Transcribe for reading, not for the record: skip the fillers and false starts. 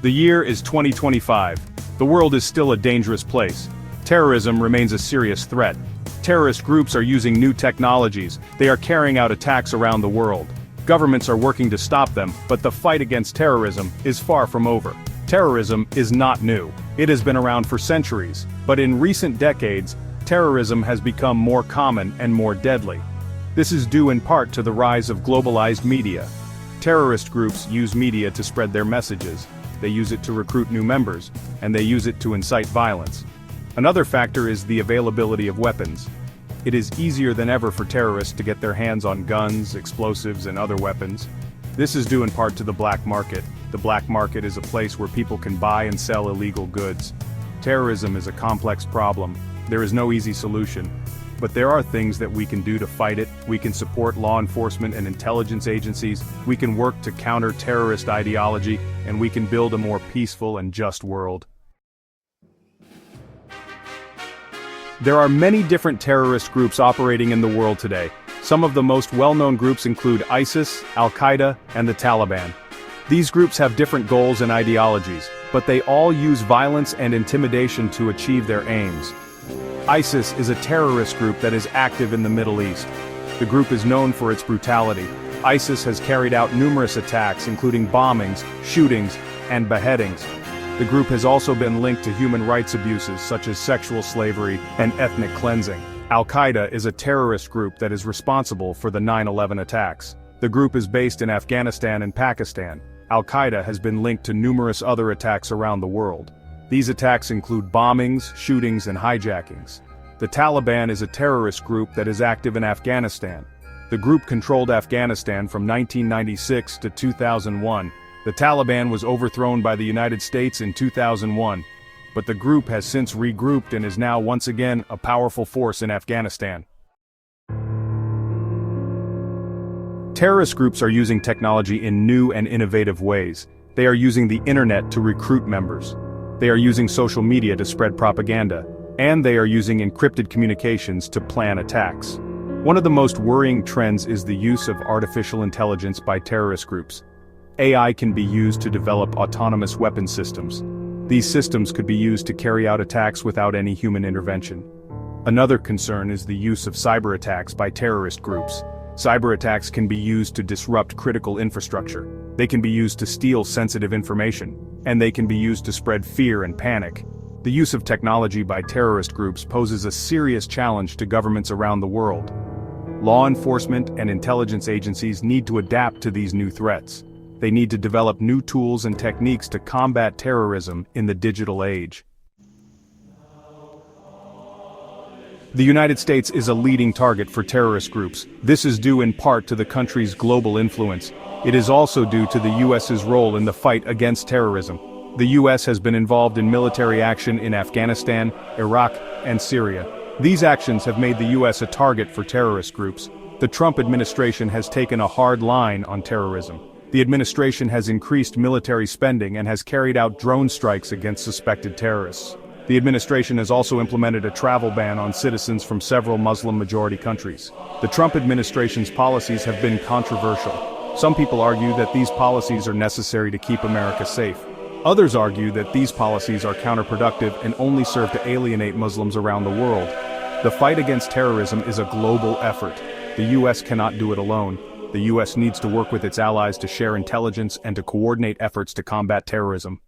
The year is 2025. The world is still a dangerous place. Terrorism remains a serious threat. Terrorist groups are using new technologies. They are carrying out attacks around the world. Governments are working to stop them, but the fight against terrorism is far from over. Terrorism is not new. It has been around for centuries, but in recent decades, terrorism has become more common and more deadly. This is due in part to the rise of globalized media. Terrorist groups use media to spread their messages. They use it to recruit new members, and they use it to incite violence. Another factor is the availability of weapons. It is easier than ever for terrorists to get their hands on guns, explosives, and other weapons. This is due in part to the black market. The black market is a place where people can buy and sell illegal goods. Terrorism is a complex problem. There is no easy solution. But there are things that we can do to fight it. We can support law enforcement and intelligence agencies. We can work to counter terrorist ideology, and we can build a more peaceful and just world. There are many different terrorist groups operating in the world today. Some of the most well-known groups include ISIS, Al-Qaeda, and the Taliban. These groups have different goals and ideologies, but they all use violence and intimidation to achieve their aims. ISIS is a terrorist group that is active in the Middle East. The group is known for its brutality. ISIS has carried out numerous attacks, including bombings, shootings, and beheadings. The group has also been linked to human rights abuses such as sexual slavery and ethnic cleansing. Al-Qaeda is a terrorist group that is responsible for the 9/11 attacks. The group is based in Afghanistan and Pakistan. Al-Qaeda has been linked to numerous other attacks around the world. These attacks include bombings, shootings, and hijackings. The Taliban is a terrorist group that is active in Afghanistan. The group controlled Afghanistan from 1996 to 2001. The Taliban was overthrown by the United States in 2001, but the group has since regrouped and is now once again a powerful force in Afghanistan. Terrorist groups are using technology in new and innovative ways. They are using the internet to recruit members. They are using social media to spread propaganda, and they are using encrypted communications to plan attacks. One of the most worrying trends is the use of artificial intelligence by terrorist groups. AI can be used to develop autonomous weapon systems. These systems could be used to carry out attacks without any human intervention. Another concern is the use of cyber attacks by terrorist groups. Cyber attacks can be used to disrupt critical infrastructure. They can be used to steal sensitive information, and they can be used to spread fear and panic. The use of technology by terrorist groups poses a serious challenge to governments around the world. Law enforcement and intelligence agencies need to adapt to these new threats. They need to develop new tools and techniques to combat terrorism in the digital age. The United States is a leading target for terrorist groups. This is due in part to the country's global influence. It is also due to the U.S.'s role in the fight against terrorism. The U.S. has been involved in military action in Afghanistan, Iraq, and Syria. These actions have made the U.S. a target for terrorist groups. The Trump administration has taken a hard line on terrorism. The administration has increased military spending and has carried out drone strikes against suspected terrorists. The administration has also implemented a travel ban on citizens from several Muslim-majority countries. The Trump administration's policies have been controversial. Some people argue that these policies are necessary to keep America safe. Others argue that these policies are counterproductive and only serve to alienate Muslims around the world. The fight against terrorism is a global effort. The U.S. cannot do it alone. The U.S. needs to work with its allies to share intelligence and to coordinate efforts to combat terrorism.